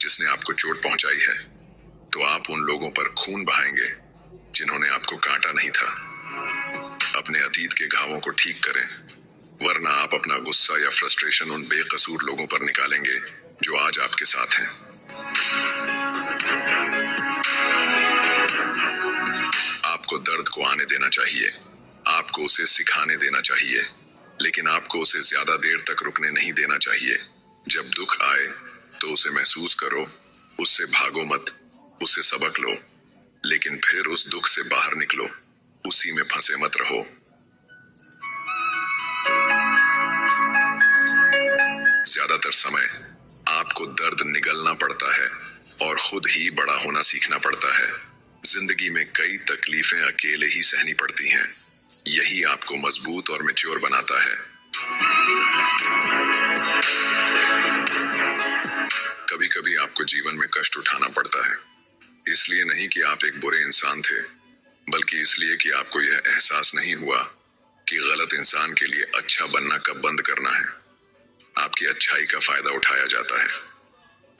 जिसने आपको चोट पहुंचाई है, तो आप उन लोगों पर खून बहाएंगे जिन्होंने आपको काटा नहीं था। अपने अतीत के घावों को ठीक करें, वरना आप अपना गुस्सा या फ्रस्ट्रेशन उन बेकसूर लोगों पर निकालेंगे जो आज आपके साथ हैं। आपको दर्द को आने देना चाहिए, आपको उसे सिखाने देना चाहिए, लेकिन आपको उसे ज्यादा देर तक रुकने नहीं देना चाहिए। जब दुख आए तो उसे महसूस करो, उससे भागो मत, उससे सबक लो, लेकिन फिर उस दुख से बाहर निकलो, उसी में फंसे मत रहो। ज्यादातर समय आपको दर्द निगलना पड़ता है और खुद ही बड़ा होना सीखना पड़ता है। जिंदगी में कई तकलीफें अकेले ही सहनी पड़ती हैं। यही आपको मजबूत और मैच्योर बनाता है। कभी कभी आपको जीवन में कष्ट उठाना पड़ता है, इसलिए नहीं कि आप एक बुरे इंसान थे, बल्कि इसलिए कि आपको यह एहसास नहीं हुआ कि गलत इंसान के लिए अच्छा बनना कब बंद करना है। आपकी अच्छाई का फायदा उठाया जाता है।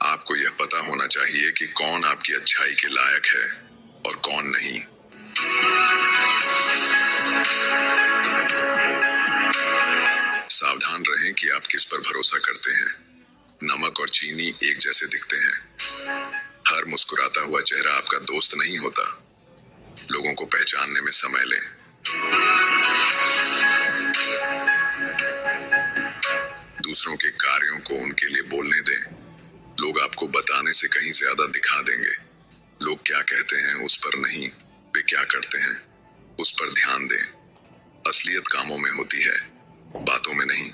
आपको यह पता होना चाहिए कि कौन आपकी अच्छाई के लायक है और कौन नहीं। सावधान रहें कि आप किस पर भरोसा करते हैं। नमक और चीनी एक जैसे दिखते हैं। हर मुस्कुराता हुआ चेहरा आपका दोस्त नहीं होता। लोगों को पहचानने में समय लें। दूसरों के कार्यों को उनके लिए बोलने दें। लोग आपको बताने से कहीं ज्यादा दिखा देंगे। लोग क्या कहते हैं उस पर नहीं, वे क्या करते हैं उस पर ध्यान दें। असलियत कामों में होती है, बातों में नहीं।